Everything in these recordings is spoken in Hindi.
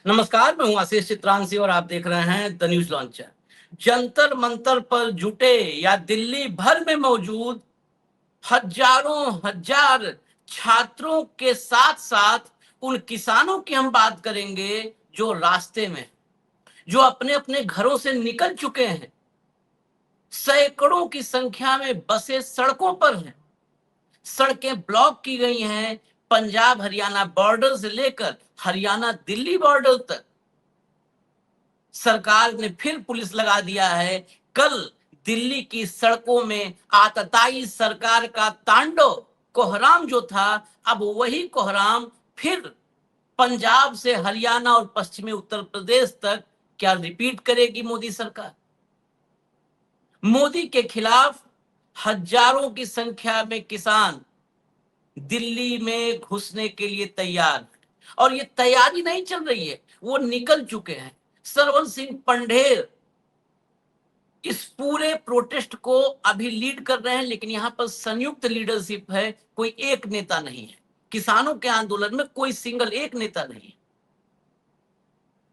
नमस्कार, मैं हूं आशीष चित्रांशी और आप देख रहे हैं the news launcher. Jantar Mantar पर जुटे या दिल्ली भर में मौजूद हजारों हजार छात्रों के साथ साथ उन किसानों की हम बात करेंगे जो रास्ते में, जो अपने अपने घरों से निकल चुके हैं। सैकड़ों की संख्या में बसें सड़कों पर हैं, सड़कें ब्लॉक की गई हैं। पंजाब हरियाणा बॉर्डर से लेकर हरियाणा दिल्ली बॉर्डर तक सरकार ने फिर पुलिस लगा दिया है। कल दिल्ली की सड़कों में आतताई सरकार का तांडव कोहराम जो था, अब वही कोहराम फिर पंजाब से हरियाणा और पश्चिमी उत्तर प्रदेश तक क्या रिपीट करेगी मोदी सरकार? मोदी के खिलाफ हजारों की संख्या में किसान दिल्ली में घुसने के लिए तैयार, और ये तैयारी नहीं चल रही है, वो निकल चुके हैं। सरवन सिंह पंढेर इस पूरे प्रोटेस्ट को अभी लीड कर रहे हैं, लेकिन यहां पर संयुक्त लीडरशिप है, कोई एक नेता नहीं है। किसानों के आंदोलन में कोई सिंगल एक नेता नहीं है।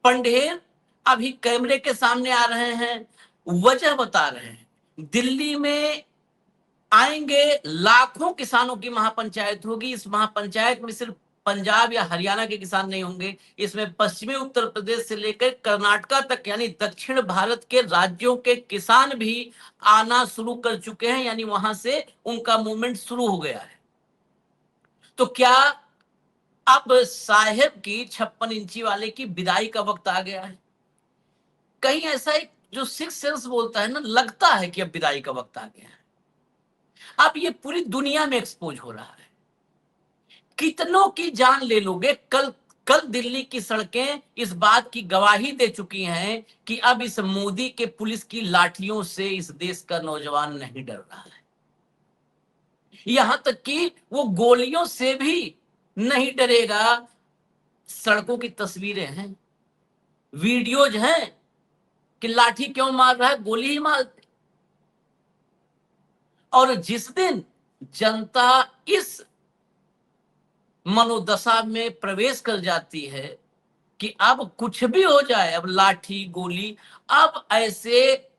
पंढेर अभी कैमरे के सामने आ रहे हैं, वजह बता रहे हैं। दिल्ली में आएंगे, लाखों किसानों की महापंचायत होगी। इस महापंचायत में सिर्फ पंजाब या हरियाणा के किसान नहीं होंगे, इसमें पश्चिमी उत्तर प्रदेश से लेकर कर्नाटका तक यानी दक्षिण भारत के राज्यों के किसान भी आना शुरू कर चुके हैं, यानी वहां से उनका मूवमेंट शुरू हो गया है। तो क्या अब साहेब की 56 इंची वाले की विदाई का वक्त आ गया है? कहीं ऐसा एक जो सिक्स सेंस बोलता है ना, लगता है कि अब विदाई का वक्त आ गया है। अब ये पूरी दुनिया में एक्सपोज हो रहा है। कितनों की जान ले लोगे? कल कल दिल्ली की सड़कें इस बात की गवाही दे चुकी हैं कि अब इस मोदी के पुलिस की लाठियों से इस देश का नौजवान नहीं डर रहा है। यहां तक कि वो गोलियों से भी नहीं डरेगा। सड़कों की तस्वीरें हैं, वीडियोज हैं कि लाठी क्यों मार रहा है, गोली ही मार। और जिस दिन जनता इस मनोदशा में प्रवेश कर जाती है कि अब कुछ भी हो जाए, अब लाठी गोली, अब ऐसे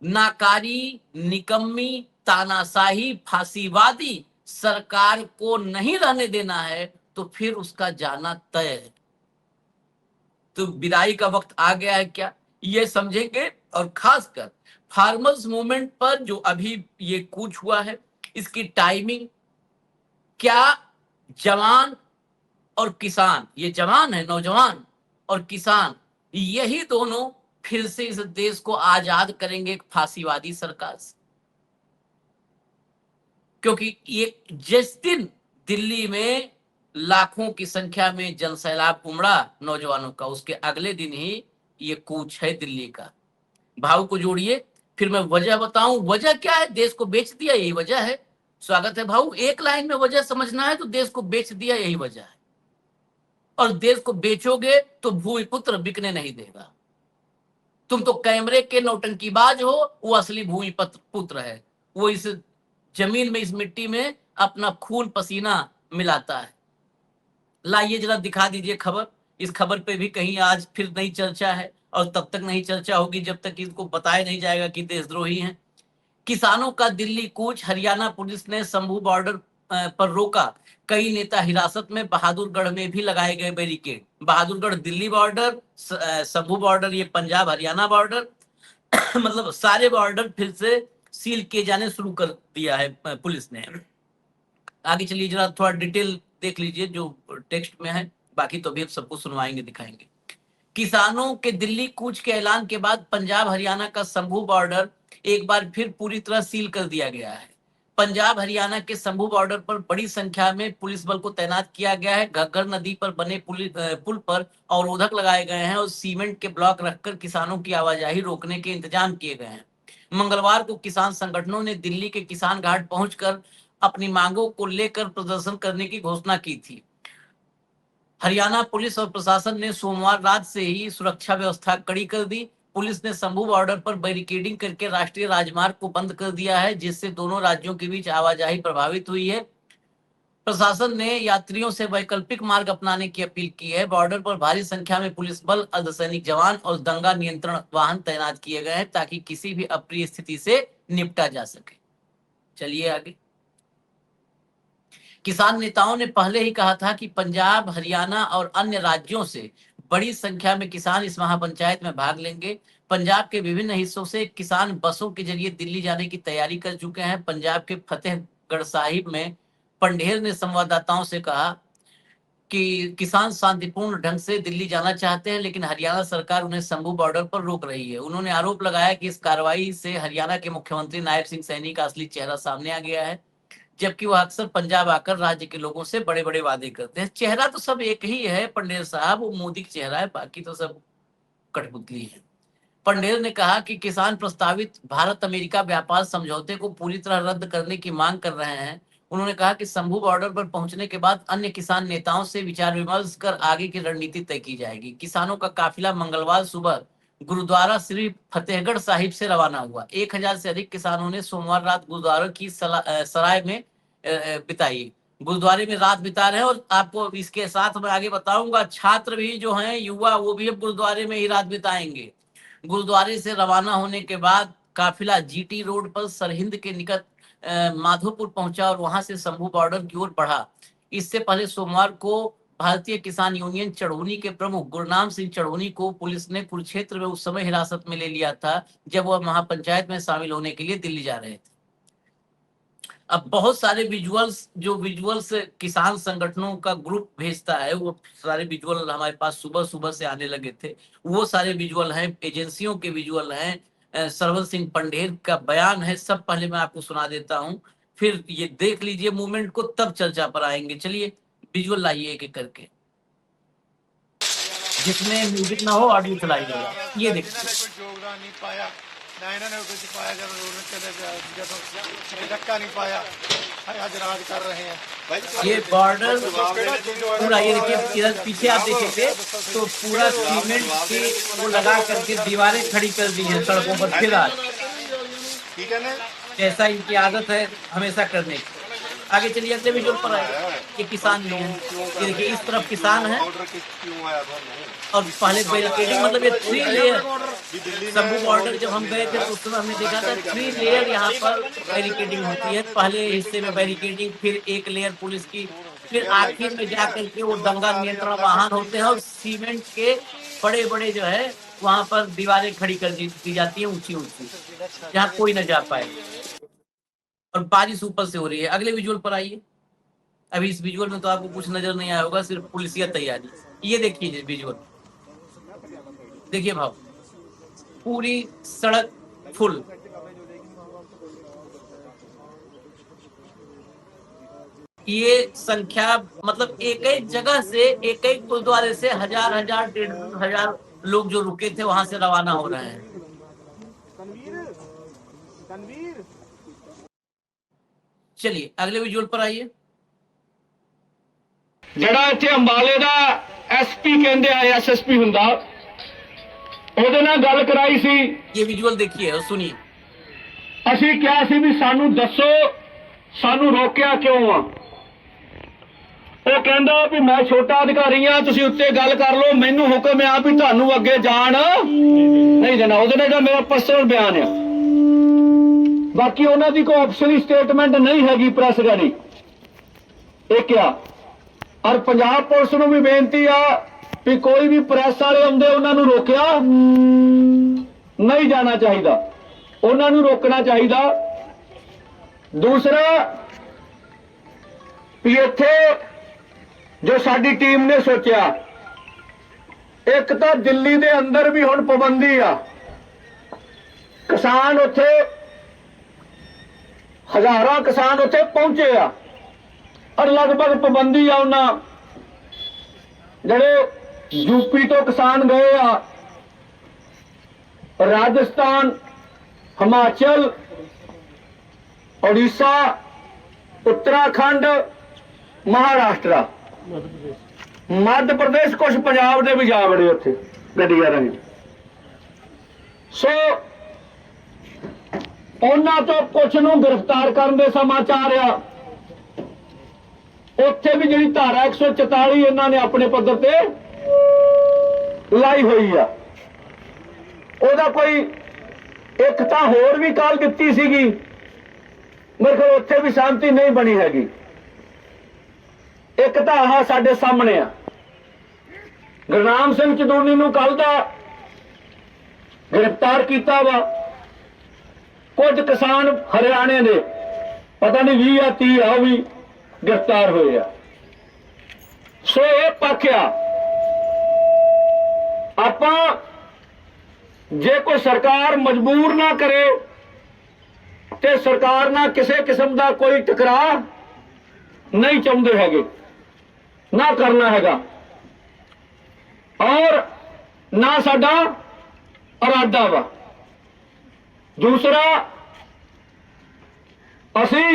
नाकारी, निकम्मी, तानाशाही, फांसीवादी सरकार को नहीं रहने देना है, तो फिर उसका जाना तय है। तो विदाई का वक्त आ गया है क्या, ये समझेंगे। और खासकर फार्मर्स मूवमेंट पर जो अभी ये कूच हुआ है, इसकी टाइमिंग क्या? जवान और किसान, ये जवान है, नौजवान और किसान, यही दोनों फिर से इस देश को आजाद करेंगे एक फांसीवादी सरकार से। क्योंकि ये जिस दिन दिल्ली में लाखों की संख्या में जनसैलाब उमड़ा नौजवानों का, उसके अगले दिन ही ये कूच है दिल्ली का। भाव को जोड़िए, फिर मैं वजह बताऊं। वजह क्या है? देश को बेच दिया, यही वजह है। स्वागत है भाऊ। एक लाइन में वजह समझना है तो देश को बेच दिया, यही वजह है। और देश को बेचोगे तो भूमिपुत्र बिकने नहीं देगा। तुम तो कैमरे के नौटंकीबाज हो, वो असली भूमि पुत्र है। वो इस जमीन में, इस मिट्टी में अपना खून पसीना मिलाता है। लाइए जरा दिखा दीजिए खबर। इस खबर पे भी कहीं आज फिर नई चर्चा है, और तब तक नहीं चर्चा होगी जब तक इसको बताया नहीं जाएगा कि देशद्रोही हैं। किसानों का दिल्ली कूच, हरियाणा पुलिस ने शंभू बॉर्डर पर रोका। कई नेता हिरासत में, बहादुरगढ़ में भी लगाए गए barricade. Bahadurgarh Delhi border, Shambhu border ये पंजाब हरियाणा बॉर्डर मतलब सारे बॉर्डर फिर से सील किए जाने शुरू कर दिया है पुलिस ने। आगे चलिए, जरा थोड़ा डिटेल देख लीजिए जो टेक्स्ट में है, बाकी तो अभी सबको सुनवाएंगे, दिखाएंगे। किसानों के दिल्ली कूच के ऐलान के बाद पंजाब हरियाणा का शंभू बॉर्डर एक बार फिर पूरी तरह सील कर दिया गया है। पंजाब हरियाणा के शंभू बॉर्डर पर बड़ी संख्या में पुलिस बल को तैनात किया गया है। घग्गर नदी पर बने पुल पर अवरोधक लगाए गए हैं और सीमेंट के ब्लॉक रखकर किसानों की आवाजाही रोकने के इंतजाम किए गए हैं। मंगलवार को किसान संगठनों ने दिल्ली के किसान घाट पहुंचकर अपनी मांगों को लेकर प्रदर्शन करने की घोषणा की थी। हरियाणा पुलिस और प्रशासन ने सोमवार रात से ही सुरक्षा व्यवस्था कड़ी कर दी। पुलिस ने शंभू बॉर्डर पर बैरिकेडिंग करके राष्ट्रीय राजमार्ग को बंद कर दिया है, जिससे दोनों राज्यों के बीच आवाजाही प्रभावित हुई है। प्रशासन ने यात्रियों से वैकल्पिक मार्ग अपनाने की अपील की है। बॉर्डर पर भारी संख्या में पुलिस बल, अर्धसैनिक जवान और दंगा नियंत्रण वाहन तैनात किए गए हैं ताकि किसी भी अप्रिय स्थिति से निपटा जा सके। चलिए आगे। किसान नेताओं ने पहले ही कहा था कि पंजाब, हरियाणा और अन्य राज्यों से बड़ी संख्या में किसान इस महापंचायत में भाग लेंगे। पंजाब के विभिन्न हिस्सों से किसान बसों के जरिए दिल्ली जाने की तैयारी कर चुके हैं। पंजाब के फतेहगढ़ साहिब में पंढेर ने संवाददाताओं से कहा कि किसान शांतिपूर्ण ढंग से दिल्ली जाना चाहते हैं, लेकिन हरियाणा सरकार उन्हें शंभू बॉर्डर पर रोक रही है। उन्होंने आरोप लगाया कि इस कार्रवाई से हरियाणा के मुख्यमंत्री नायब सिंह सैनी का असली चेहरा सामने आ गया है, जबकि वह अक्सर पंजाब आकर राज्य के लोगों से बड़े बड़े वादे करते हैं। चेहरा तो सब एक ही है पंडेर साहब, वो मोदी का चेहरा है, बाकी तो सब कठपुतली है। पंडेर ने कहा कि किसान प्रस्तावित भारत अमेरिका व्यापार समझौते को पूरी तरह रद्द करने की मांग कर रहे हैं। उन्होंने कहा कि शंभू बॉर्डर पर पहुंचने के बाद अन्य किसान नेताओं से विचार विमर्श कर आगे की रणनीति तय की जाएगी। किसानों का काफिला मंगलवार सुबह गुरुद्वारा श्री फतेहगढ़ साहिब से रवाना हुआ। 1000 से अधिक किसानों ने सोमवार रात गुरुद्वारा की सराय में बिताई। गुरुद्वारे में रात बिता रहे हैं। और आपको इसके साथ मैं आगे बताऊंगा, छात्र भी जो हैं, युवा, वो भी अब गुरुद्वारे में ही रात बिताएंगे। गुरुद्वारे से रवाना होने के बाद काफिला जीटी रोड पर सरहिंद के निकट माधोपुर पहुंचा और वहां से शंभू बॉर्डर की ओर बढ़ा। इससे पहले सोमवार को भारतीय किसान यूनियन चढ़ौनी के प्रमुख गुरनाम सिंह चढ़ौनी को पुलिस ने कुरुक्षेत्र में उस समय हिरासत में ले लिया था जब वह महापंचायत में शामिल होने के लिए दिल्ली जा रहे थे। अब बहुत सारे विजुअल्स किसान संगठनों का ग्रुप भेजता है, वो सारे विजुअल हमारे पास सुबह सुबह से आने लगे थे। वो सारे विजुअल हैं, एजेंसियों के विजुअल हैं, सरवन सिंह पंढेर का बयान है। सब पहले मैं आपको सुना देता हूँ, फिर ये देख लीजिए मूवमेंट को, तब चर्चा पर आएंगे। चलिए विजुअल लाइए एक एक करके, जिसमें म्यूजिक ना हो ऑडियो चलाइएगा। ये देखिए, योगदान नहीं पाया ना इन्होंने कुछ पाया, जब धक्का नहीं पाया, आज राज कर रहे हैं। ये बॉर्डर पूरा, ये देखिए इधर पीछे आप देखेंगे तो पूरा सीमेंट के वो लगा करके दीवारें खड़ी कर दी हैं सड़कों पर। फिर आज ठीक है ना, जैसा इनकी आदत है हमेशा करने की। आगे चलिए अगले विजुअल पर आए। ये किसान भी हैं, ये देखिए इस तरफ किसान है और पहले बैरिकेडिंग, मतलब ये 3 लेयर शंभू बॉर्डर जब हम गए थे तो उस समय हमने देखा था 3 लेयर यहाँ पर बैरिकेडिंग होती है। पहले हिस्से में बैरिकेडिंग, फिर 1 लेयर पुलिस की, फिर आखिर में जाकर के वो दंगा नियंत्रण वाहन होते हैं और सीमेंट के बड़े बड़े जो है वहां पर दीवारें खड़ी कर दी जाती है, ऊंची ऊंची, जहाँ कोई न जा पाए। और बारिश ऊपर से हो रही है। अगले विजुअल पर आइए। अभी इस विजुअल में तो आपको कुछ नजर नहीं आया होगा, सिर्फ पुलिसिया तैयारी। ये देखिए विजुअल, देखिए भाव, पूरी सड़क फुल। ये संख्या मतलब एक एक जगह से, एक एक गुरुद्वारे से हजार हजार 1,500 लोग जो रुके थे वहां से रवाना हो रहे हैं। चलिए अगले विजुअल पर आइए। ਜਿਹੜਾ ਇੱਥੇ ਅੰਬਾਲੇ ਦਾ ਐਸਪੀ ਕਹਿੰਦੇ ਆ ਐਸਐਸਪੀ ਹੁੰਦਾ, ਉਹਦੇ ਨਾਲ ਗੱਲ ਕਰਾਈ ਸੀ। ये विजुअल देखिए और सुनिए। ਅਸੀਂ ਕਿਹਾ ਸੀ ਵੀ ਸਾਨੂੰ ਦੱਸੋ ਸਾਨੂੰ ਰੋਕਿਆ ਕਿਉਂ ਆ। ਉਹ ਕਹਿੰਦਾ ਵੀ ਮੈਂ ਛੋਟਾ ਅਧਿਕਾਰੀ ਆ, ਤੁਸੀਂ ਉੱਤੇ ਗੱਲ ਕਰ ਲਓ, ਮੈਨੂੰ ਹੁਕਮ ਆ ਵੀ ਤੁਹਾਨੂੰ ਅੱਗੇ ਜਾਣ ਨਹੀਂ ਦੇਣਾ। ਉਹਦੇ ਨਾਲ ਮੇਰਾ ਪਰਸਨਲ ਬਿਆਨ ਆ, ਬਾਕੀ ਉਹਨਾਂ ਦੀ ਕੋਈ ਆਫੀਸ਼ੀਅਲੀ ਸਟੇਟਮੈਂਟ ਨਹੀਂ ਹੈਗੀ ਪ੍ਰੈਸ ਰਾਹੀਂ। ਇਹ ਕਿਹਾ। और पंजाब पुलिस ਨੂੰ भी बेनती आ भी कोई भी प्रेस वाले आउंदे उन्हां नूं रोकिया नहीं जाना चाहिए, उन्हां नूं रोकना चाहिए। दूसरा भी इत्थे जो साडी टीम ने सोचा, एक तो दिल्ली दे अंदर भी हुण पाबंदी आ, किसान उत्थे हजारां किसान उत्थे पहुंचे आ और लगभग पाबंदी आ उन्हां जिहड़े यूपी तो किसान गए आ, राजस्थान, हिमाचल, उड़ीसा, उत्तराखंड, महाराष्ट्र, मध्य प्रदेश, कुछ पंजाब दे भी जा बड़े उत्थे गड्डियां राहीं। सो उन्हां तो कुछ नूं गिरफ्तार करन दे समाचार आ। ਉੱਥੇ ਵੀ ਜਿਹੜੀ ਧਾਰਾ 144 ਇਹਨਾਂ ਨੇ ਆਪਣੇ ਪੱਧਰ ਤੇ ਲਾਈ ਹੋਈ ਆ, ਉਹਦਾ ਕੋਈ ਇੱਕ ਤਾਂ ਹੋਰ ਵੀ ਕਾਲ ਦਿੱਤੀ ਸੀਗੀ, ਮੇਰੇ ਕੋਲ ਉੱਥੇ ਵੀ ਸ਼ਾਂਤੀ ਨਹੀਂ ਬਣੀ ਹੈਗੀ। ਇੱਕ ਤਾਂ ਆਹ ਸਾਡੇ ਸਾਹਮਣੇ ਆ, ਗੁਰਨਾਮ ਸਿੰਘ ਚਦੂਨੀ ਨੂੰ ਕੱਲ ਦਾ ਗ੍ਰਿਫਤਾਰ ਕੀਤਾ ਵਾ। ਕੁਝ ਕਿਸਾਨ ਹਰਿਆਣੇ ਦੇ ਪਤਾ ਨਹੀਂ 20 ਜਾਂ 30 ਆ, ਉਹ ਵੀ ਗ੍ਰਿਫਤਾਰ ਹੋਏ ਆ। ਸੋ ਇਹ ਪੱਖ ਆ, ਆਪਾਂ ਜੇ ਕੋਈ ਸਰਕਾਰ ਮਜਬੂਰ ਨਾ ਕਰੇ ਤੇ ਸਰਕਾਰ ਨਾਲ ਕਿਸੇ ਕਿਸਮ ਦਾ ਕੋਈ ਟਕਰਾਅ ਨਹੀਂ ਚਾਹੁੰਦੇ ਹੈਗੇ, ਨਾ ਕਰਨਾ ਹੈਗਾ, ਔਰ ਨਾ ਸਾਡਾ ਇਰਾਦਾ ਵਾ। ਦੂਸਰਾ, ਅਸੀਂ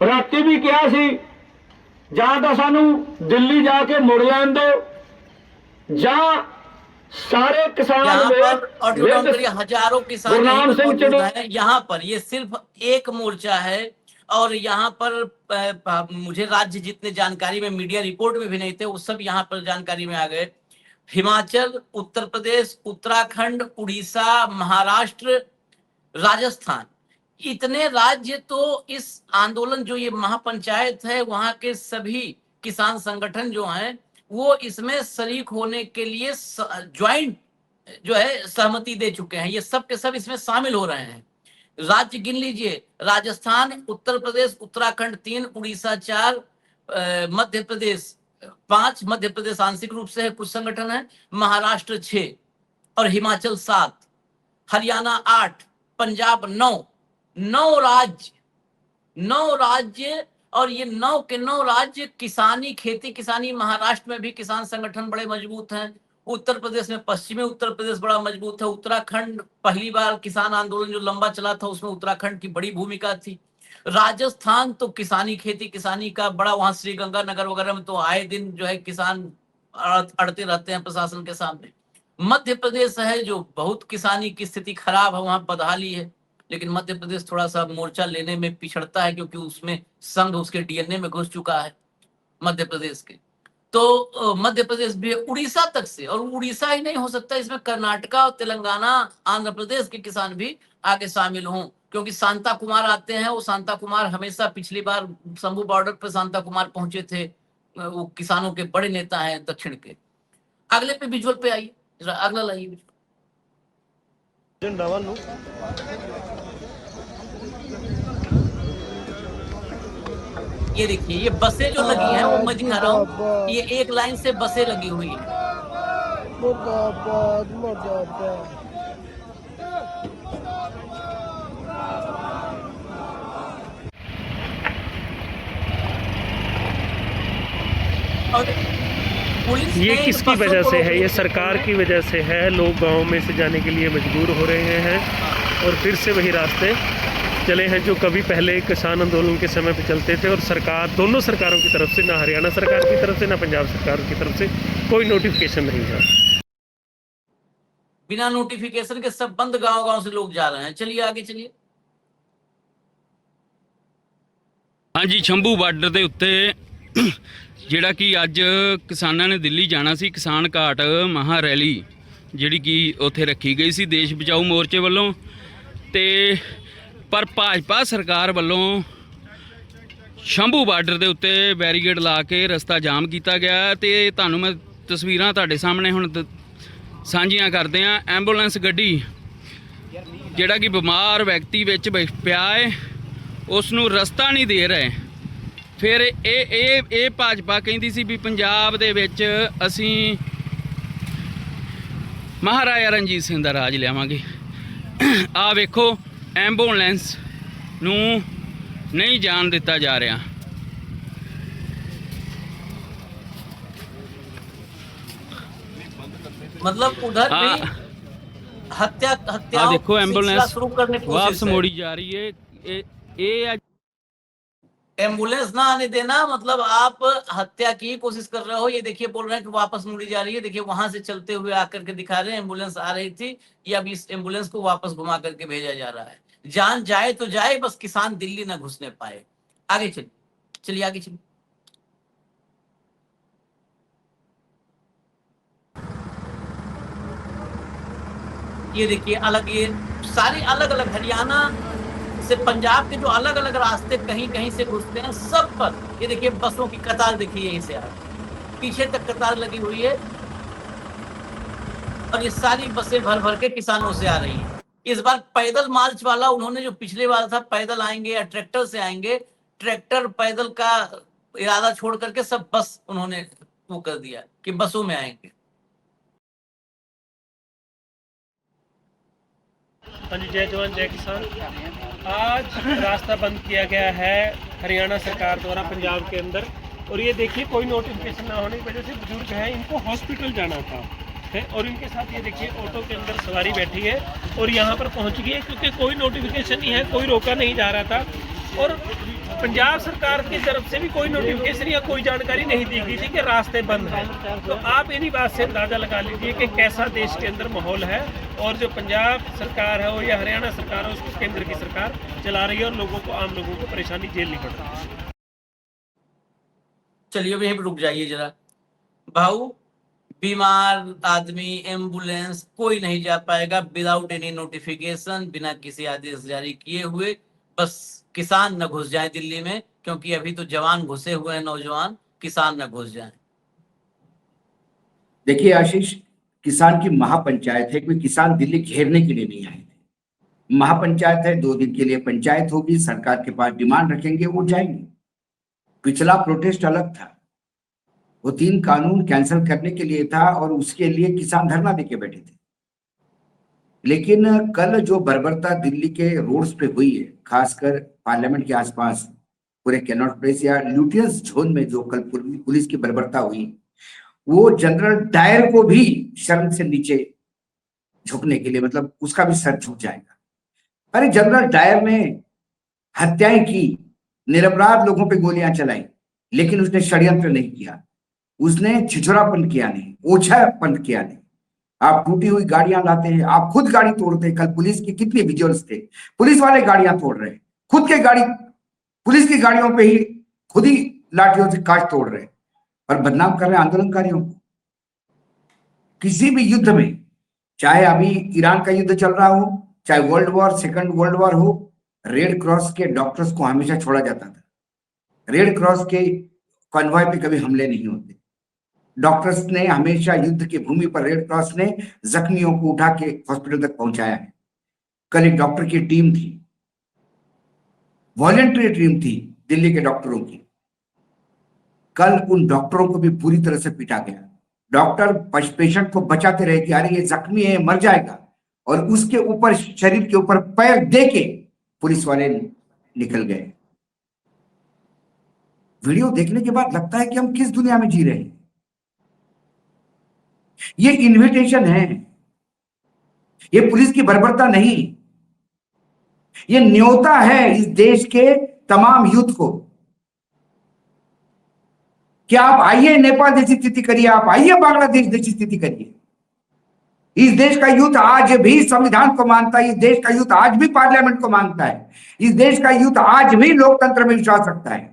ਰਾਤੀ ਵੀ ਕਿਹਾ ਸੀ ਜਾਂ ਤਾਂ ਸਾਨੂੰ ਦਿੱਲੀ ਜਾ ਕੇ ਮੁੜ ਲੈਣ ਦਿਓ, ਜਾਂ सारे किसान यहाँ पर ऑडियो डाउन करिए, हजारों किसान गुरनाम सिंह मौजूद हैं। यहाँ पर ये सिर्फ एक मोर्चा है और यहाँ पर मुझे राज्य जितने जानकारी में मीडिया रिपोर्ट में भी नहीं थे वो सब यहाँ पर जानकारी में आ गए। हिमाचल, उत्तर प्रदेश, उत्तराखंड, उड़ीसा, महाराष्ट्र, राजस्थान, इतने राज्य तो इस आंदोलन जो ये महापंचायत है वहां के सभी किसान संगठन जो हैं वो इसमें शरीक होने के लिए ज्वाइंट जो है सहमति दे चुके हैं। ये सब के सब इसमें शामिल हो रहे हैं। राज्य गिन लीजिए, राजस्थान, उत्तर प्रदेश, उत्तराखंड 3, उड़ीसा 4, मध्य प्रदेश 5, मध्य प्रदेश आंशिक रूप से है, कुछ संगठन है, महाराष्ट्र 6 और हिमाचल 7, हरियाणा 8, पंजाब 9 राज्य और ये 9 के 9 राज्य किसानी, खेती किसानी। महाराष्ट्र में भी किसान संगठन बड़े मजबूत हैं, उत्तर प्रदेश में पश्चिमी उत्तर प्रदेश बड़ा मजबूत है, उत्तराखंड पहली बार किसान आंदोलन जो लंबा चला था उसमें उत्तराखंड की बड़ी भूमिका थी। राजस्थान तो किसानी, खेती किसानी का बड़ा, वहां श्रीगंगानगर वगैरह में तो आए दिन जो है किसान अड़ते रहते हैं प्रशासन के सामने। मध्य प्रदेश है जो बहुत किसानी की स्थिति खराब है, वहां बदहाली है, लेकिन मध्य प्रदेश थोड़ा सा मोर्चा लेने में पिछड़ता है क्योंकि उसमें संघ उसके डीएनए में घुस चुका है मध्य प्रदेश के। तो मध्य प्रदेश भी, उड़ीसा तक से, और उड़ीसा ही नहीं हो सकता, इसमें कर्नाटका और तेलंगाना, आंध्र प्रदेश के किसान भी आगे शामिल हों, क्योंकि शांता कुमार आते हैं। वो शांता कुमार हमेशा, पिछली बार शंभू बॉर्डर पर शांता कुमार पहुंचे थे, वो किसानों के बड़े नेता हैं दक्षिण के। अगले पे विजुअल पे आइए, अगला लाइए। ये देखिए, ये बसें जो लगी हैं वो मैं दिखा रहा हूँ, ये एक लाइन से बसें लगी हुई हैं। और पुलिस ये ने किसकी बसों वजह को से है? ये रोकने- सरकार की वजह से है। लोग गांव में से जाने के लिए मजबूर हो रहे हैं और फिर से वही रास्ते चले हैं जो कभी पहले किसान आंदोलन के समय पे चलते थे। और सरकार, दोनों सरकारों की तरफ से, ना हरियाणा सरकार की तरफ से ना पंजाब सरकार की तरफ से कोई नोटिफिकेशन नहीं था। बिना नोटिफिकेशन के सब बंद, गांव गांव से लोग जा रहे हैं। चलिए आगे चलिए। ਹਾਂਜੀ, ਸ਼ੰਭੂ ਬਾਰਡਰ ਦੇ ਉੱਤੇ ਜਿਹੜਾ ਕਿ ਅੱਜ ਕਿਸਾਨਾਂ ਨੇ ਦਿੱਲੀ ਜਾਣਾ ਸੀ, ਕਿਸਾਨ ਘਾਟ ਮਹਾ ਰੈਲੀ ਜਿਹੜੀ ਕਿ ਉੱਥੇ ਰੱਖੀ ਗਈ ਸੀ ਦੇਸ਼ ਬਚਾਓ ਮੋਰਚੇ ਵੱਲੋਂ, ਤੇ ਪਰ ਭਾਜਪਾ ਸਰਕਾਰ ਵੱਲੋਂ ਸ਼ੰਭੂ ਬਾਰਡਰ ਦੇ ਉੱਤੇ ਬੈਰੀਕੇਡ ਲਾ ਕੇ ਰਸਤਾ ਜਾਮ ਕੀਤਾ ਗਿਆ। ਤੇ ਤੁਹਾਨੂੰ ਮੈਂ ਤਸਵੀਰਾਂ ਤੁਹਾਡੇ ਸਾਹਮਣੇ ਹੁਣ ਸਾਂਝੀਆਂ ਕਰਦੇ ਹਾਂ। ਐਂਬੂਲੈਂਸ ਗੱਡੀ ਜਿਹੜਾ ਕਿ ਬਿਮਾਰ ਵਿਅਕਤੀ ਵਿੱਚ ਪਿਆ ਹੈ, ਉਸ ਨੂੰ ਰਸਤਾ ਨਹੀਂ ਦੇ ਰਹੇ। ਫਿਰ ਇਹ ਭਾਜਪਾ ਕਹਿੰਦੀ ਸੀ ਵੀ ਪੰਜਾਬ ਦੇ ਵਿੱਚ ਅਸੀਂ ਮਹਾਰਾਜਾ ਰਣਜੀਤ ਸਿੰਘ ਦਾ ਰਾਜ ਲਿਆਵਾਂਗੇ। ਆਹ ਵੇਖੋ, ਐਂਬੂਲੈਂਸ ਨੂੰ ਨਹੀਂ ਜਾਣ ਦਿੱਤਾ ਜਾ ਰਿਹਾ। मतलब उधर भी हत्या देखो, एम्बुलेंस शुरू करने की वापस कोशिश है। मोड़ी जा रही है। ये एम्बुलेंस ना आने देना मतलब आप हत्या की कोशिश कर रहे हो। ये देखिए, बोल रहे हैं कि वापस मुड़ी जा रही है। देखिए, वहां से चलते हुए आकर के दिखा रहे हैं, एम्बुलेंस आ रही थी, ये अब इस एम्बुलेंस को वापस घुमा करके भेजा जा रहा है। जान जाए तो जाए, बस किसान दिल्ली ना घुसने पाए। आगे चलिए, चलिए आगे चलिए। ये देखिए अलग, ये सारे अलग अलग हरियाणा से पंजाब के जो अलग अलग रास्ते कहीं कहीं से घुसते हैं, सब पर ये देखिए बसों की कतार देखिए, यहीं से आ रही है, पीछे तक कतार लगी हुई है और ये सारी बसें भर भर के किसानों से आ रही हैं। इस बार पैदल मार्च वाला उन्होंने, जो पिछले बार था पैदल आएंगे या ट्रैक्टर से आएंगे, ट्रैक्टर पैदल का इरादा छोड़ करके सब बस उन्होंने वो कर दिया कि बसों में आएंगे। हाँ जी, जय जवान जय किसान। आज रास्ता बंद किया गया है हरियाणा सरकार द्वारा पंजाब के अंदर, और ये देखिए कोई नोटिफिकेशन ना होने की वजह से बुजुर्ग हैं, इनको हॉस्पिटल जाना था है, और इनके साथ ये देखिए ऑटो के अंदर सवारी बैठी है और यहाँ पर पहुँच गई है, क्योंकि कोई नोटिफिकेशन नहीं है, कोई रोका नहीं जा रहा था और पंजाब सरकार की तरफ से भी कोई नोटिफिकेशन या कोई जानकारी नहीं दी गई थी कि रास्ते बंद हैं। तो आप इन्हीं बात से अंदाज़ा लगा लीजिए कि कैसा देश के अंदर माहौल है, और जो पंजाब सरकार है वो या हरियाणा सरकार है उसको केंद्र की सरकार चला रही है और लोगों को, आम लोगों को परेशानी झेलनी पड़ रही है। चलिए अब यहीं पर रुक जाइए जरा भाऊ। बीमार आदमी, एम्बुलेंस कोई नहीं जा पाएगा विदाउट एनी नोटिफिकेशन, बिना किसी आदेश जारी किए हुए। बस किसान न घुस जाए दिल्ली में, क्योंकि अभी तो जवान घुसे हुए हैं, नौजवान, किसान न घुस जाए। देखिए आशीष, किसान की महापंचायत है, कोई किसान दिल्ली घेरने के लिए नहीं आए थे। महापंचायत है, 2 दिन के लिए पंचायत होगी, सरकार के पास डिमांड रखेंगे, वो जाएंगे। पिछला प्रोटेस्ट अलग था, वो 3 कानून कैंसिल करने के लिए था और उसके लिए किसान धरना देके बैठे थे। लेकिन कल जो बर्बरता दिल्ली के रोड्स पे हुई है, खासकर पार्लियामेंट के आसपास, पूरे कैनॉट प्लेस या ल्यूटियंस जोन में जो कल पुलिस की बर्बरता हुई, वो जनरल डायर को भी शर्म से नीचे झुकने के लिए, मतलब उसका भी सर झुक जाएगा। अरे जनरल डायर ने हत्याएं की, निरपराध लोगों पे गोलियां चलाई, लेकिन उसने षड्यंत्र नहीं किया, उसने छिछोरापन किया नहीं, ओछापन किया नहीं। आप टूटी हुई गाड़ियां लाते हैं, आप खुद गाड़ी तोड़ते हैं। कल पुलिस के कितने विजुअल्स थे, पुलिस वाले गाड़ियां तोड़ रहे हैं, खुद के गाड़ी, पुलिस की गाड़ियों पे ही खुद ही लाठियों से काट तोड़ रहे हैं और बदनाम कर रहे हैं आंदोलनकारियों को। किसी भी युद्ध में, चाहे अभी ईरान का युद्ध चल रहा हो, चाहे world war, second world war हो, रेड क्रॉस के डॉक्टर्स को हमेशा छोड़ा जाता था। रेड क्रॉस के कॉन्वॉय पे कभी हमले नहीं होते। डॉक्टर्स ने हमेशा युद्ध की भूमि पर, रेड क्रॉस ने जख्मियों को उठा के हॉस्पिटल तक पहुंचाया है। कल एक डॉक्टर की टीम थी, वॉलंटरी टीम थी दिल्ली के डॉक्टरों की। कल उन डॉक्टरों को भी पूरी तरह से पीटा गया। डॉक्टर पेशेंट को बचाते रहे कि अरे ये जख्मी है, मर जाएगा, और उसके ऊपर, शरीर के ऊपर पैर दे के पुलिस वाले निकल गए। वीडियो देखने के बाद लगता है कि हम किस दुनिया में जी रहे हैं। ये इन्विटेशन है, ये पुलिस की बर्बरता नहीं, ये न्योता है इस देश के तमाम यूथ को कि आप आइए नेपाल जैसी स्थिति करिए, आप आइए बांग्लादेश जैसी स्थिति करिए। इस देश का यूथ आज भी संविधान को मानता है, इस देश का यूथ आज भी पार्लियामेंट को मानता है, इस देश का यूथ आज भी लोकतंत्र में विश्वास रखता है।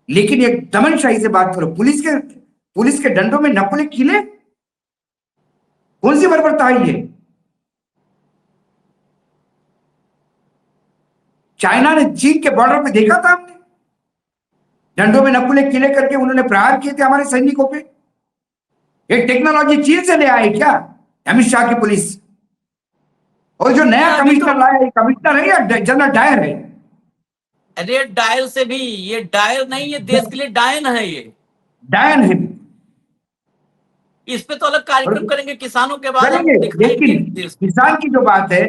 लेकिन एक दमनशाही से बात करो, पुलिस के डंडों में नकुले कीले, कौन सी बर्बरता है ये? चाइना ने चीन के बॉर्डर पे देखा था हमने, डंडों में नकुले कीले करके उन्होंने प्रहार किए थे हमारे सैनिकों पे। ये टेक्नोलॉजी चीन से ले आए क्या अमित शाह की पुलिस? और जो नया कमिश्नर लाया, ये कमिश्नर है या जनरल डायर है? अरे डायल से भी, ये डायल नहीं, ये देश के लिए डायन है, ये डायन है। इस पे तो अलग कार्यक्रम करेंगे किसानों के बाद। लेकिन किसान की जो बात है,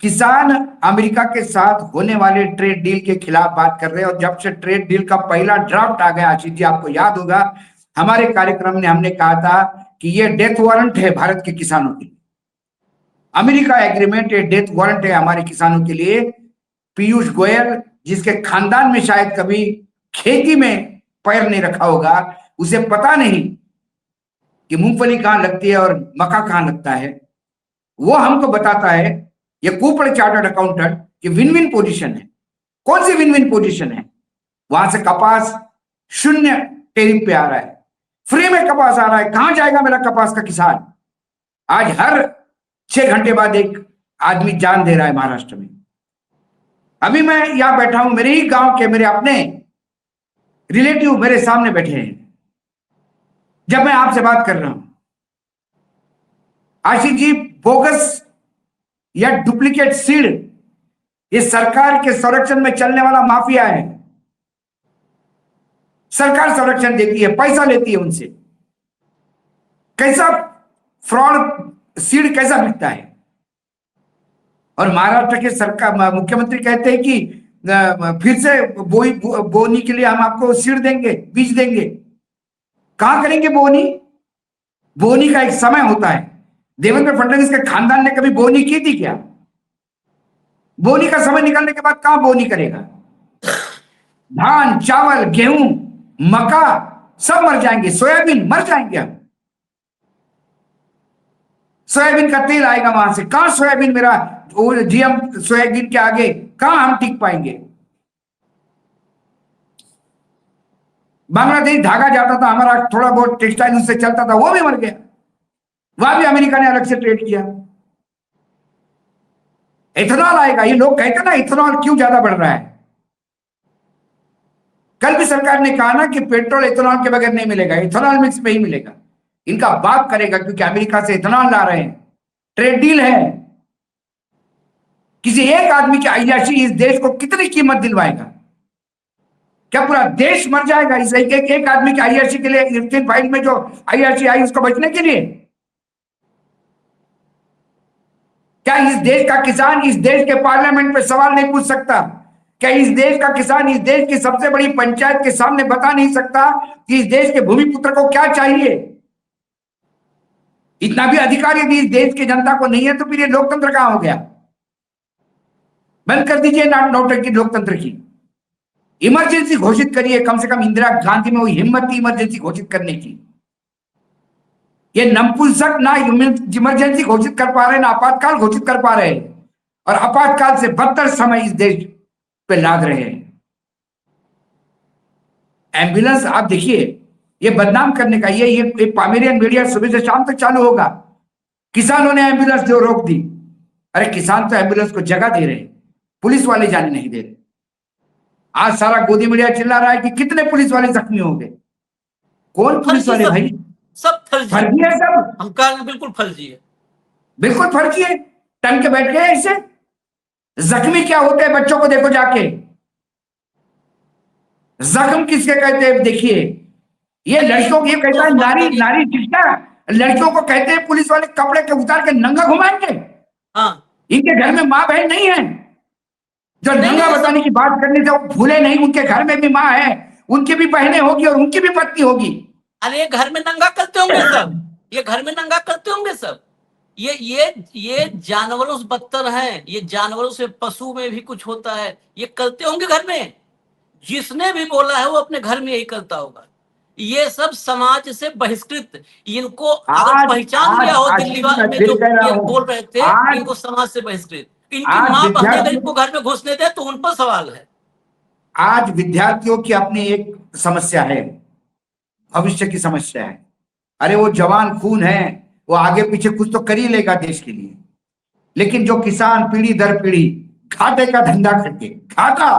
किसान अमेरिका के साथ होने वाले ट्रेड डील के खिलाफ बात कर रहे हैं। और जब से ट्रेड डील का पहला ड्राफ्ट आ गया, आशीष जी आपको याद होगा हमारे कार्यक्रम में हमने कहा था कि ये डेथ वारंट है भारत के किसानों के लिए। अमेरिका एग्रीमेंट एक डेथ वारंट है हमारे किसानों के लिए। पीयूष गोयल, जिसके खानदान में शायद कभी खेती में पैर नहीं रखा होगा, उसे पता नहीं कि मूंगफली कहां लगती है और मक्का कहां लगता है, वो हमको बताता है, ये कूपड़ चार्टर्ड अकाउंटेंट, कि विन विन पोजीशन है। कौन सी विन विन पोजीशन है? वहां से कपास 0 टैरिफ पे आ रहा है, फ्री में कपास आ रहा है। कहां जाएगा मेरा कपास का किसान? आज हर 6 घंटे बाद एक आदमी जान दे रहा है महाराष्ट्र में। अभी मैं यहां बैठा हूं, मेरे ही गांव के मेरे अपने रिलेटिव मेरे सामने बैठे हैं जब मैं आपसे बात कर रहा हूं। आशीष जी, बोगस या डुप्लीकेट सीड ये सरकार के संरक्षण में चलने वाला माफिया है। सरकार संरक्षण देती है, पैसा लेती है उनसे। कैसा फ्रॉड सीड कैसा बिकता है। और महाराष्ट्र के सरकार मुख्यमंत्री कहते हैं कि फिर से बोनी के लिए हम आपको सीड देंगे, बीज देंगे। कहां करेंगे बोनी? बोनी का एक समय होता है। देवेंद्र फडणवीस के खानदान ने कभी बोनी की थी क्या? बोनी का समय निकलने के बाद कहां बोनी करेगा? धान, चावल, गेहूं, मक्का सब मर जाएंगे, सोयाबीन मर जाएंगे। हम सोयाबीन का तेल आएगा वहां से। कहां सोयाबीन, मेरा जीएम सोयाबीन के आगे कहां हम टिक पाएंगे? बांग्लादेश धागा जाता था, हमारा थोड़ा बहुत टेक्सटाइल उससे चलता था, वो भी मर गया। वहां भी अमेरिका ने अलग से ट्रेड किया। इथेनॉल आएगा, ये लोग कहते ना इथेनॉल क्यों ज्यादा बढ़ रहा है। कल भी सरकार ने कहा ना कि पेट्रोल इथेनॉल के बगैर नहीं मिलेगा, इथेनॉल मिक्स में ही मिलेगा। इनका बाप करेगा क्योंकि अमेरिका से इथेनॉल ला रहे हैं, ट्रेड डील है। किसी एक आदमी की अय्याशी इस देश को कितनी कीमत दिलवाएगा? क्या पूरा देश मर जाएगा इस एक आदमी की अय्याशी के लिए? इलेक्शन फाइल में जो अय्याशी आई उसको बचने के लिए? क्या इस देश का किसान इस देश के पार्लियामेंट में सवाल नहीं पूछ सकता? क्या इस देश का किसान इस देश की सबसे बड़ी पंचायत के सामने बता नहीं सकता कि इस देश के भूमिपुत्र को क्या चाहिए? इतना भी अधिकार यदि इस देश की जनता को नहीं है तो फिर ये लोकतंत्र कहां हो गया? बंद कर दीजिए नौटंकी लोकतंत्र की। इमरजेंसी घोषित करिए, कम से कम इंदिरा गांधी में वो हिम्मत थी इमरजेंसी घोषित करने की। ये नपुंसक ना इमरजेंसी घोषित कर पा रहे, ना आपातकाल घोषित कर पा रहे, और आपातकाल से बदतर समय इस देश पे लाद रहे हैं। एम्बुलेंस आप देखिए, ये बदनाम करने का ये पामेरियन मीडिया सुबह से शाम तक चालू होगा। किसानों ने एम्बुलेंस जो रोक दी। अरे किसान तो एम्बुलेंस को जगह दे रहे, पुलिस वाले जाने नहीं दे रहे। आज सारा गोदी मीडिया चिल्ला रहा है कि कितने पुलिस वाले जख्मी हो गए। कौन पुलिस वाले भाई? सब फर्जी है सब। हम कह बिल्कुल फर्जी है, बिल्कुल फर्जी है। टंग के बैठ गए ऐसे। जख्मी क्या होते हैं बच्चों को देखो जाके। जख्म किसके कहते हैं देखिए। ये लड़कियों को ये कहता है नारी शिक्षा। लड़कियों को कहते हैं पुलिस वाले कपड़े के उतार के नंगा घुमाएंगे। हाँ, इनके घर में माँ बहन नहीं है जो नंगा बताने की बात करने से वो भूले नहीं। उनके घर में भी माँ है, उनकी भी बहनें होगी और उनकी भी पत्नी होगी। अरे ये घर में नंगा करते होंगे सब, ये घर में नंगा करते होंगे सब। ये जानवरों से बदतर है। ये जानवरों से, पशु में भी कुछ होता है, ये करते होंगे घर में। जिसने भी बोला है वो अपने घर में यही करता होगा। ये सब समाज से बहिष्कृत। इनको अगर पहचान लिया हो दिल्ली वाले में जो ये बोल रहे थे, इनको समाज से बहिष्कृत। इनकी माँ बहनें अगर इनको घर में घुसने दे तो उन पर सवाल है। आज विद्यार्थियों की अपनी एक समस्या है, भविष्य की समस्या है। अरे वो जवान खून है, वो आगे पीछे कुछ तो कर ही लेगा देश के लिए। लेकिन जो किसान पीढ़ी दर पीढ़ी घाटे का धंधा करके, घाटा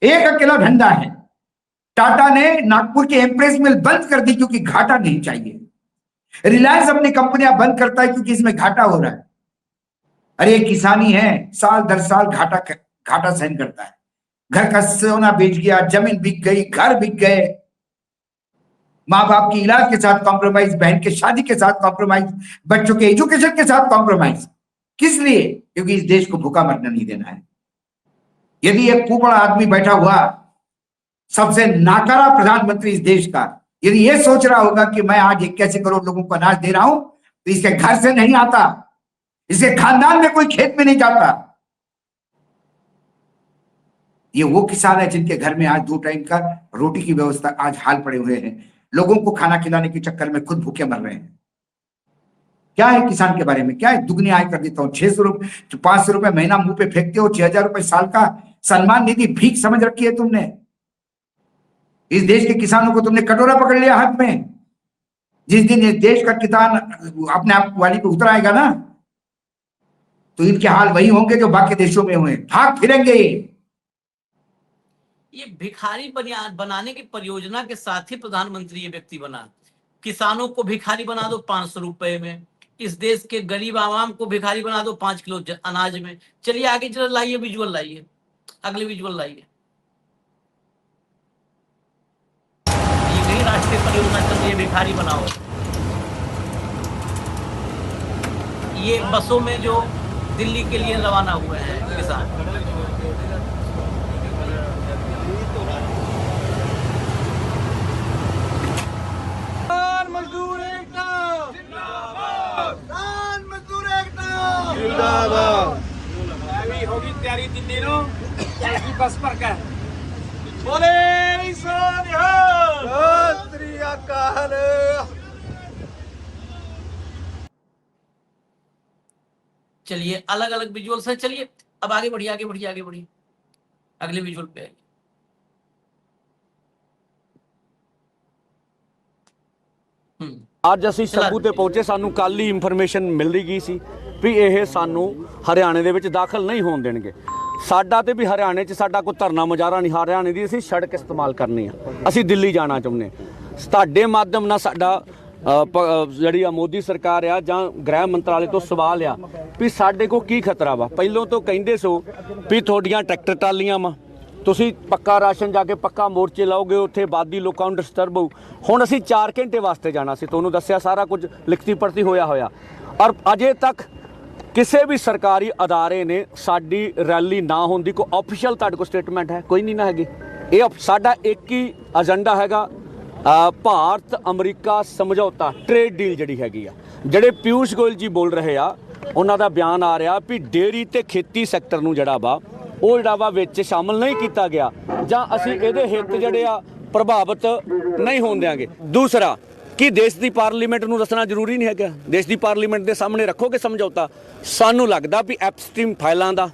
एक अकेला धंधा है। टाटा ने नागपुर की एम्प्रेस मिल बंद कर दी क्योंकि घाटा नहीं चाहिए। रिलायंस अपनी कंपनियां बंद करता है क्योंकि इसमें घाटा हो रहा है। अरे किसानी है, साल दर साल घाटा सहन करता है। घर का सोना बेच गया, जमीन बिक गई, घर बिक गए, माँ बाप की इलाज के साथ कॉम्प्रोमाइज, बहन के शादी के साथ कॉम्प्रोमाइज, बच्चों के एजुकेशन के साथ कॉम्प्रोमाइज। किस लिए? क्योंकि इस देश को भूखा मरने नहीं देना है। यदि एक कुबड़ा आदमी बैठा हुआ, सबसे नाकारा प्रधानमंत्री इस देश का, यदि ये सोच रहा होगा कि मैं आज 81 करोड़ लोगों को अनाज दे रहा हूं, तो इसके घर से नहीं आता, इसके खानदान में कोई खेत में नहीं जाता। ये वो किसान है जिनके घर में आज 2 टाइम का रोटी की व्यवस्था आज हाल पड़े हुए हैं। लोगों को खाना खिलाने के चक्कर में खुद भूखे मर रहे हैं। क्या है किसान के बारे में? क्या है? दुगनी आय कर देता हूं, 600 रुपए 500 रुपए महीना मुंह पे फेंकते हो, 6000 रुपए साल का सम्मान निधि भीख समझ रखी है तुमने। इस देश के किसानों को तुमने कटोरा पकड़ लिया हाथ में। जिस दिन इस देश का किसान अपने आप वाली पे उतर आएगा ना, तो इनके हाल वही होंगे जो बाकी देशों में हुए, भाग फिरेंगे। ये भिखारी बनाने की परियोजना के साथ ही प्रधानमंत्री ये व्यक्ति बना। किसानों को भिखारी बना दो 500 रुपए में, इस देश के गरीब आवाम को भिखारी बना दो 5 किलो अनाज में। चलिए आगे जरा लाइए विजुअल, लाइए अगले विजुअल लाइए। ये नई राष्ट्रीय परियोजना चल रही है, भिखारी बनाओ। ये बसों में जो दिल्ली के लिए रवाना हुए हैं किसान। मजदूर एकता जिंदाबाद, किसान मजदूर एकता जिंदाबाद। अभी होगी तैयारी 3 दिनों की बस पर का बोले श्री अकाल। चलिए अलग अलग विजुअल्स हैं। चलिए अब आगे बढ़िए, आगे बढ़िए, आगे बढ़िए, अगले विजुअल पे आइए। ਅੱਜ ਅਸੀਂ ਸ਼ੰਭੂ ਤੇ ਪਹੁੰਚੇ। ਸਾਨੂੰ ਕੱਲ ਹੀ ਇਨਫੋਰਮੇਸ਼ਨ ਮਿਲ ਗਈ ਸੀ ਵੀ ਇਹ ਸਾਨੂੰ ਹਰਿਆਣੇ ਦੇ ਵਿੱਚ ਦਾਖਲ ਨਹੀਂ ਹੋਣ ਦੇਣਗੇ। ਸਾਡਾ ਤੇ ਵੀ ਹਰਿਆਣੇ 'ਚ ਸਾਡਾ ਕੋਈ ਧਰਨਾ ਮੁਜ਼ਾਹਰਾ ਨਹੀਂ, ਹਰਿਆਣੇ ਦੀ ਅਸੀਂ ਸੜਕ ਇਸਤੇਮਾਲ ਕਰਨੀ ਆ, ਅਸੀਂ ਦਿੱਲੀ ਜਾਣਾ ਚਾਹੁੰਦੇ। ਤੁਹਾਡੇ ਮਾਧਿਅਮ ਨਾਲ ਸਾਡਾ ਜਿਹੜੀ ਆ ਮੋਦੀ ਸਰਕਾਰ ਆ ਜਾਂ ਗ੍ਰਹਿ ਮੰਤਰਾਲੇ ਤੋਂ ਸਵਾਲ ਆ ਵੀ ਸਾਡੇ ਕੋਲ ਕੀ ਖਤਰਾ ਵਾ। ਪਹਿਲੋਂ ਤੋਂ ਕਹਿੰਦੇ ਸੋ ਵੀ ਤੁਹਾਡੀਆਂ ਟਰੈਕਟਰ ਟਰਾਲੀਆਂ ਵਾ, ਤੁਸੀਂ ਪੱਕਾ ਰਾਸ਼ਨ ਜਾ ਕੇ ਪੱਕਾ ਮੋਰਚੇ ਲਾਓਗੇ, ਉੱਥੇ ਆਬਾਦੀ ਲੋਕਾਂ ਨੂੰ ਡਿਸਟਰਬ ਹੋਊ। ਹੁਣ ਅਸੀਂ 4 ਘੰਟੇ ਵਾਸਤੇ ਜਾਣਾ ਸੀ, ਤੁਹਾਨੂੰ ਦੱਸਿਆ ਸਾਰਾ ਕੁਝ ਲਿਖਤੀ ਪੜਤੀ ਹੋਇਆ ਔਰ ਅਜੇ ਤੱਕ ਕਿਸੇ ਵੀ ਸਰਕਾਰੀ ਅਦਾਰੇ ਨੇ ਸਾਡੀ ਰੈਲੀ ਨਾ ਹੋਣ ਦੀ ਕੋਈ ਆਫੀਸ਼ੀਅਲ ਤੁਹਾਡੇ ਕੋਲ ਸਟੇਟਮੈਂਟ ਹੈ? ਕੋਈ ਨਹੀਂ ਨਾ ਹੈਗੀ। ਇਹ ਸਾਡਾ ਇੱਕ ਹੀ ਏਜੰਡਾ ਹੈਗਾ, ਭਾਰਤ ਅਮਰੀਕਾ ਸਮਝੌਤਾ, ਟ੍ਰੇਡ ਡੀਲ ਜਿਹੜੀ ਹੈਗੀ ਆ। ਜਿਹੜੇ ਪਿਊਸ਼ ਗੋਇਲ ਜੀ ਬੋਲ ਰਹੇ ਆ, ਉਹਨਾਂ ਦਾ ਬਿਆਨ ਆ ਰਿਹਾ ਵੀ ਡੇਅਰੀ ਤੇ ਖੇਤੀ ਸੈਕਟਰ ਨੂੰ ਜਿਹੜਾ ਵਾ ਉਹ ਜਿਹੜਾ ਵਾ ਵਿੱਚ ਸ਼ਾਮਲ ਨਹੀਂ ਕੀਤਾ ਗਿਆ ਜਾਂ ਅਸੀਂ ਇਹਦੇ ਹਿੱਤ ਜਿਹੜੇ ਆ ਪ੍ਰਭਾਵਿਤ ਨਹੀਂ ਹੋਣ ਦਿਆਂਗੇ। ਦੂਸਰਾ ਕਿ ਦੇਸ਼ ਦੀ ਪਾਰਲੀਮੈਂਟ ਨੂੰ ਦੱਸਣਾ ਜ਼ਰੂਰੀ ਨਹੀਂ ਹੈਗਾ, ਦੇਸ਼ ਦੀ ਪਾਰਲੀਮੈਂਟ ਦੇ ਸਾਹਮਣੇ ਰੱਖੋਗੇ ਸਮਝੌਤਾ। ਸਾਨੂੰ ਲੱਗਦਾ ਵੀ ਐਪਸਟ੍ਰੀਮ ਫਾਈਲਾਂ ਦਾ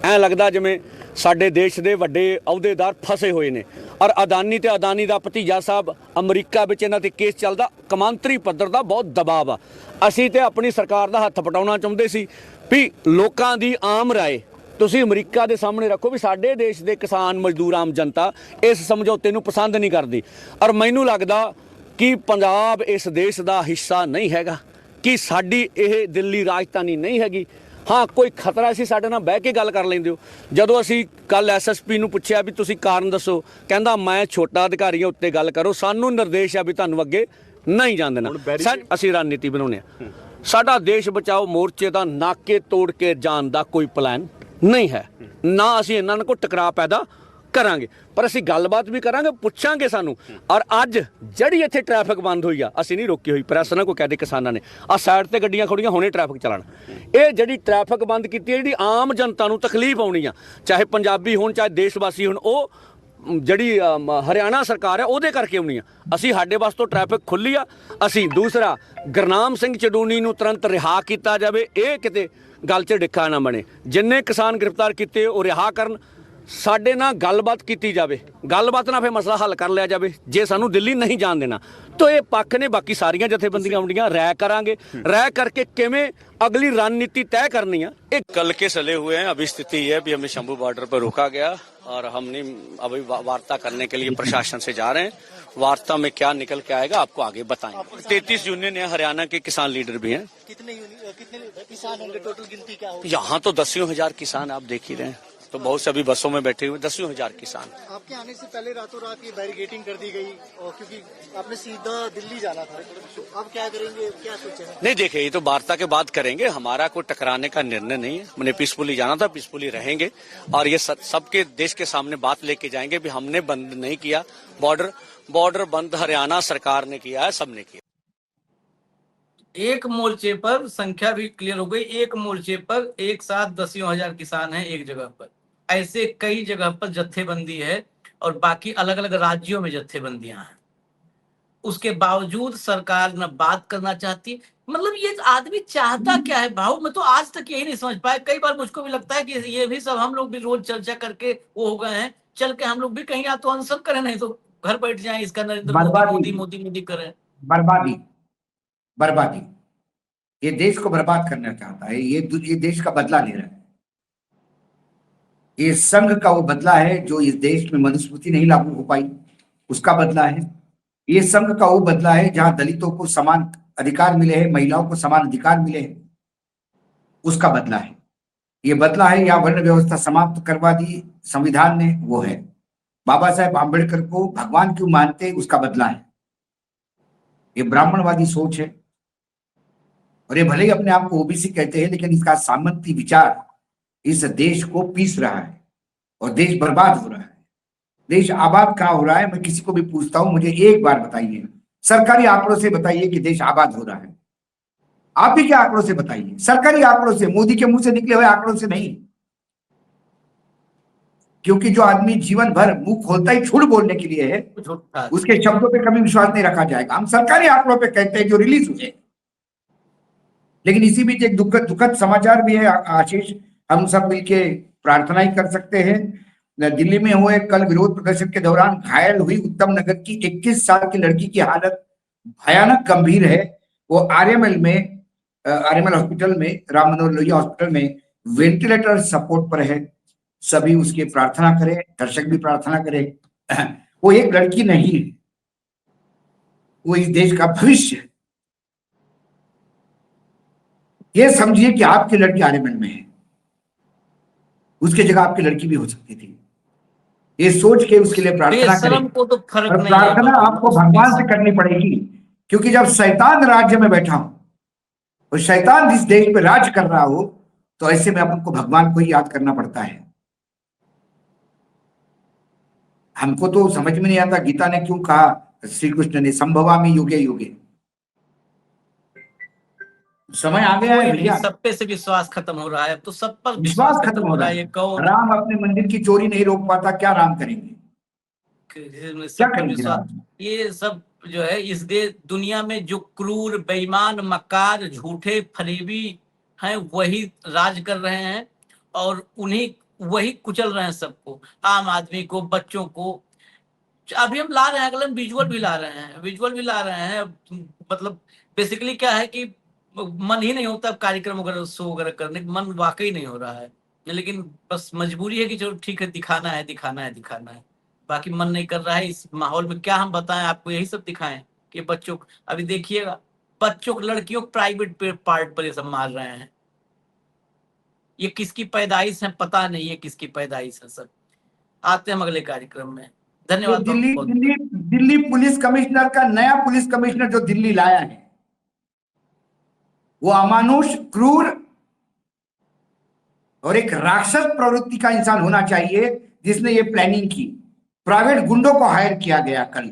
ਐਂ ਲੱਗਦਾ ਜਿਵੇਂ ਸਾਡੇ ਦੇਸ਼ ਦੇ ਵੱਡੇ ਅਹੁਦੇਦਾਰ ਫਸੇ ਹੋਏ ਨੇ ਔਰ ਅਦਾਨੀ ਤੇ ਅਦਾਨੀ ਦਾ ਭਤੀਜਾ ਸਾਹਿਬ ਅਮਰੀਕਾ ਵਿੱਚ ਇਹਨਾਂ ਤੇ ਕੇਸ ਚੱਲਦਾ, ਕਮਾਂਤਰੀ ਪੱਧਰ ਦਾ ਬਹੁਤ ਦਬਾਅ ਆ। ਅਸੀਂ ਤੇ ਆਪਣੀ ਸਰਕਾਰ ਦਾ ਹੱਥ ਪਟਾਉਣਾ ਚਾਹੁੰਦੇ ਸੀ ਵੀ ਲੋਕਾਂ ਦੀ ਆਮ ਰਾਏ ਤੁਸੀਂ ਅਮਰੀਕਾ ਦੇ ਸਾਹਮਣੇ ਰੱਖੋ ਵੀ ਸਾਡੇ ਦੇਸ਼ ਦੇ ਕਿਸਾਨ ਮਜ਼ਦੂਰ ਆਮ ਜਨਤਾ ਇਸ ਸਮਝੌਤੇ ਨੂੰ ਪਸੰਦ ਨਹੀਂ ਕਰਦੀ। ਔਰ ਮੈਨੂੰ ਲੱਗਦਾ ਕਿ ਪੰਜਾਬ ਇਸ ਦੇਸ਼ ਦਾ ਹਿੱਸਾ ਨਹੀਂ ਹੈਗਾ, ਕਿ ਸਾਡੀ ਇਹ ਦਿੱਲੀ ਰਾਜਧਾਨੀ ਨਹੀਂ ਹੈਗੀ। ਹਾਂ ਕੋਈ ਖਤਰਾ ਸੀ ਸਾਡੇ ਨਾਲ ਬਹਿ ਕੇ ਗੱਲ ਕਰ ਲੈਂਦੇ ਹੋ। ਜਦੋਂ ਅਸੀਂ ਕੱਲ ਐਸਐਸਪੀ ਨੂੰ ਪੁੱਛਿਆ ਵੀ ਤੁਸੀਂ ਕਾਰਨ ਦੱਸੋ, ਕਹਿੰਦਾ ਮੈਂ ਛੋਟਾ ਅਧਿਕਾਰੀਆਂ ਉੱਤੇ ਗੱਲ ਕਰੋ, ਸਾਨੂੰ ਨਿਰਦੇਸ਼ ਆ ਵੀ ਤੁਹਾਨੂੰ ਅੱਗੇ ਨਹੀਂ ਜਾਣ ਦੇਣਾ। ਅਸੀਂ ਰਣਨੀਤੀ ਬਣਾਉਂਦੇ ਹਾਂ। ਸਾਡਾ ਦੇਸ਼ ਬਚਾਓ ਮੋਰਚੇ ਦਾ ਨਾਕੇ ਤੋੜ ਕੇ ਜਾਣ ਦਾ ਕੋਈ ਪਲਾਨ ਨਹੀਂ ਹੈ, ਨਾ ਅਸੀਂ ਇਹਨਾਂ ਨਾਲ ਕੋਈ ਟਕਰਾਅ ਪੈਦਾ ਕਰਾਂਗੇ, ਪਰ ਅਸੀਂ ਗੱਲਬਾਤ ਵੀ ਕਰਾਂਗੇ, ਪੁੱਛਾਂਗੇ ਸਾਨੂੰ। ਔਰ ਅੱਜ ਜਿਹੜੀ ਇੱਥੇ ਟ੍ਰੈਫਿਕ ਬੰਦ ਹੋਈ ਆ, ਅਸੀਂ ਨਹੀਂ ਰੋਕੀ ਹੋਈ, ਪ੍ਰੈਸ ਨਾ ਕੋਈ ਕਹਦੇ ਕਿਸਾਨਾਂ ਨੇ ਆ ਸਾਈਡ ਤੇ ਗੱਡੀਆਂ ਖੜੀਆਂ ਹੁਣੇ ਟ੍ਰੈਫਿਕ ਚਲਾਣ। ਇਹ ਜਿਹੜੀ ਟ੍ਰੈਫਿਕ ਬੰਦ ਕੀਤੀ ਹੈ, ਜਿਹੜੀ ਆਮ ਜਨਤਾ ਨੂੰ ਤਕਲੀਫ ਆਉਣੀ ਆ, ਚਾਹੇ ਪੰਜਾਬੀ ਹੋਣ ਚਾਹੇ ਦੇਸ਼ ਵਾਸੀ ਹੋਣ, ਉਹ ਜਿਹੜੀ ਹਰਿਆਣਾ ਸਰਕਾਰ ਹੈ ਉਹਦੇ ਕਰਕੇ ਆਉਣੀ ਆ। ਅਸੀਂ ਸਾਡੇ ਵਾਸਤੇ ਟ੍ਰੈਫਿਕ ਖੁੱਲੀ ਆ। ਅਸੀਂ ਦੂਸਰਾ ਗੁਰਨਾਮ ਸਿੰਘ ਚਡੂਨੀ ਨੂੰ ਤੁਰੰਤ ਰਿਹਾ ਕੀਤਾ ਜਾਵੇ, ਇਹ ਕਿਤੇ ਗੱਲ 'ਚ ਡਿੱਕਾ ਨਾ ਬਣੇ। ਜਿੰਨੇ ਕਿਸਾਨ ਗ੍ਰਿਫਤਾਰ ਕੀਤੇ ਉਹ ਰਿਹਾ ਕਰਨ, ਸਾਡੇ ਨਾਲ ਗੱਲਬਾਤ ਕੀਤੀ ਜਾਵੇ, ਗੱਲਬਾਤ ਨਾਲ ਫਿਰ ਮਸਲਾ ਹੱਲ ਕਰ ਲਿਆ ਜਾਵੇ। ਜੇ ਸਾਨੂੰ ਦਿੱਲੀ ਨਹੀਂ ਜਾਣ ਦੇਣਾ ਤਾਂ ਇਹ ਪੱਖ ਨੇ, ਬਾਕੀ ਸਾਰੀਆਂ ਜਥੇਬੰਦੀਆਂ ਆਉਂਦੀਆਂ, ਰਾय करांगे, राय करके किवें अगली रणनीति तय करनी है। एक कल के सले हुए हैं। अभी स्थिति है भी हमें शंभू बॉर्डर पर रोका गया और हमने अभी वार्ता करने के लिए प्रशासन से जा रहे हैं। वार्ता में क्या निकल के आएगा आपको आगे बताएंगे। 33 यूनियन है, हरियाणा के किसान लीडर भी हैं। कितने किसान होंगे, टोटल गिनती क्या होगी? यहाँ तो 10,000 किसान आप देख ही रहे हैं, तो बहुत से अभी बसों में बैठे हुए 10,000 किसान। आपके आने से पहले रातों रात ये बैरिकेडिंग कर दी गई और क्योंकि आपने सीधा दिल्ली जाना था, तो अब क्या करेंगे, क्या सोचे हैं? नहीं देखिए, ये तो वार्ता के बाद करेंगे। हमारा कोई टकराने का निर्णय नहीं है। हमने पीसफुली जाना था, पीसफुली रहेंगे और ये सबके देश के सामने बात लेके जाएंगे भी हमने बंद नहीं किया बॉर्डर बंद हरियाणा सरकार ने किया है, सबने किया। एक मोर्चे पर संख्या भी क्लियर हो गई। एक मोर्चे पर एक साथ 10,000 किसान हैं एक जगह पर। ऐसे कई जगह पर जत्थेबंदी है और बाकी अलग अलग राज्यों में जत्थेबंदियां हैं। उसके बावजूद सरकार न बात करना चाहती। मतलब ये आदमी चाहता क्या है भाव? मैं तो आज तक यही नहीं समझ पाया। कई बार मुझको भी लगता है कि ये भी सब हम लोग भी रोज चर्चा करके वो हो गए हैं, चल के हम लोग भी कहीं या तो अनशन करें, नहीं तो घर बैठ जाएं, इसका नरेंद्र मोदी मोदी करें। बर्बादी बर्बादी। ये देश को बर्बाद करना चाहता है, ये देश का बदला ले रहा है। ये संघ का वो बदला है जो इस देश में मनुस्मृति नहीं लागू हो पाई, उसका बदला है। ये संघ का वो बदला है जहां दलितों को समान अधिकार मिले हैं, महिलाओं को समान अधिकार मिले हैं, उसका बदला है। ये बदला है या वर्ण व्यवस्था समाप्त करवा दी संविधान ने, वो है। बाबा साहेब आंबेडकर को भगवान क्यों मानते, उसका बदला है। ये ब्राह्मणवादी सोच है, और ये भले ही अपने आप को ओबीसी कहते हैं, लेकिन इसका सामंती विचार इस देश को पीस रहा है और देश बर्बाद हो रहा है। देश आबाद कहाँ हो रहा है? मैं किसी को भी पूछता हूं, मुझे एक बार बताइए, सरकारी आंकड़ों से बताइए कि देश आबाद हो रहा है। आप भी क्या आंकड़ों से बताइए, सरकारी आंकड़ों से, मोदी के मुंह से निकले हुए आंकड़ों से नहीं। क्योंकि जो आदमी जीवन भर मुंह खोलता ही झूठ बोलने के लिए है, उसके शब्दों पे कभी विश्वास नहीं रखा जाएगा। हम सरकारी आंकड़ों पे कहते हैं जो रिलीज हुए। लेकिन इसी बीच एक दुखद समाचार भी है आशीष, हम सब मिलके प्रार्थना ही कर सकते हैं। दिल्ली में हुए कल विरोध प्रदर्शन के दौरान घायल हुई उत्तम नगर की 21 साल की लड़की की हालत भयानक गंभीर है। वो आरएमएल हॉस्पिटल में, राम मनोहर लोहिया हॉस्पिटल में वेंटिलेटर सपोर्ट पर है। सभी उसकी प्रार्थना करें, दर्शक भी प्रार्थना करें। वो एक लड़की नहीं है, वो इस देश का भविष्य है। ये समझिए कि आपकी लड़की आरएमएल में है, उसकी जगह आपकी लड़की भी हो सकती थी। ये सोच के उसके लिए प्रार्थना करें। को तो फर्क और नहीं प्रार्थना है, आपको भगवान से करनी पड़ेगी, क्योंकि जब शैतान राज्य में बैठा हो और शैतान जिस देश पे राज कर रहा हो, तो ऐसे में अपन को भगवान को ही याद करना पड़ता है। हमको तो समझ में नहीं आता गीता ने क्यों कहा, श्री कृष्ण ने संभवामि युगे युगे। समय आ गया है भैया, सब पे से विश्वास खत्म हो रहा है, अब तो सब पर विश्वास खत्म हो रहा है। ये कौन राम अपने मंदिर की चोरी नहीं रोक पाता, क्या राम करेंगे? सब पर करेंगे विश्वास। राम? ये सब जो है इस दुनिया में जो क्रूर, बेईमान, मक्कार, झूठे, फरेबी हैं, वही राज कर रहे हैं और उन्हीं वही कुचल रहे हैं सबको, आम आदमी को, बच्चों को। अभी हम ला रहे हैं, अगले विजुअल भी ला रहे हैं। मतलब बेसिकली क्या है कि मन ही नहीं होता कार्यक्रम वगैरह, शो वगैरह करने का मन वाकई नहीं हो रहा है, लेकिन बस मजबूरी है कि चलो ठीक है, दिखाना है। बाकी मन नहीं कर रहा है। इस माहौल में क्या हम बताएं आपको, यही सब दिखाएं कि बच्चों, अभी देखिएगा बच्चों, लड़कियों प्राइवेट पार्ट पर ये सब मार रहे हैं। ये किसकी पैदाइश है पता नहीं है, किसकी पैदाइश है। सब आते हैं हम अगले कार्यक्रम में। धन्यवाद। तो दिल्ली पुलिस कमिश्नर का, नया पुलिस कमिश्नर जो दिल्ली लाया है, वो अमानुष, क्रूर और एक राक्षस प्रवृत्ति का इंसान होना चाहिए, जिसने ये प्लानिंग की। प्राइवेट गुंडों को हायर किया गया कल,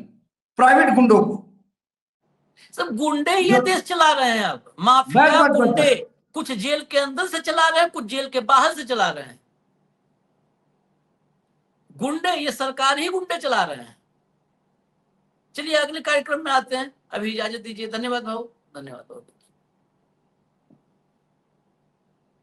प्राइवेट गुंडों को। सब गुंडे ये देश चला रहे हैं अब, माफिया गुंडे। कुछ जेल के अंदर से चला रहे हैं, कुछ जेल के बाहर से चला रहे हैं। गुंडे, ये सरकार ही गुंडे चला रहे हैं। चलिए अगले कार्यक्रम में आते हैं, अभी इजाजत दीजिए। धन्यवाद भाऊ, धन्यवाद।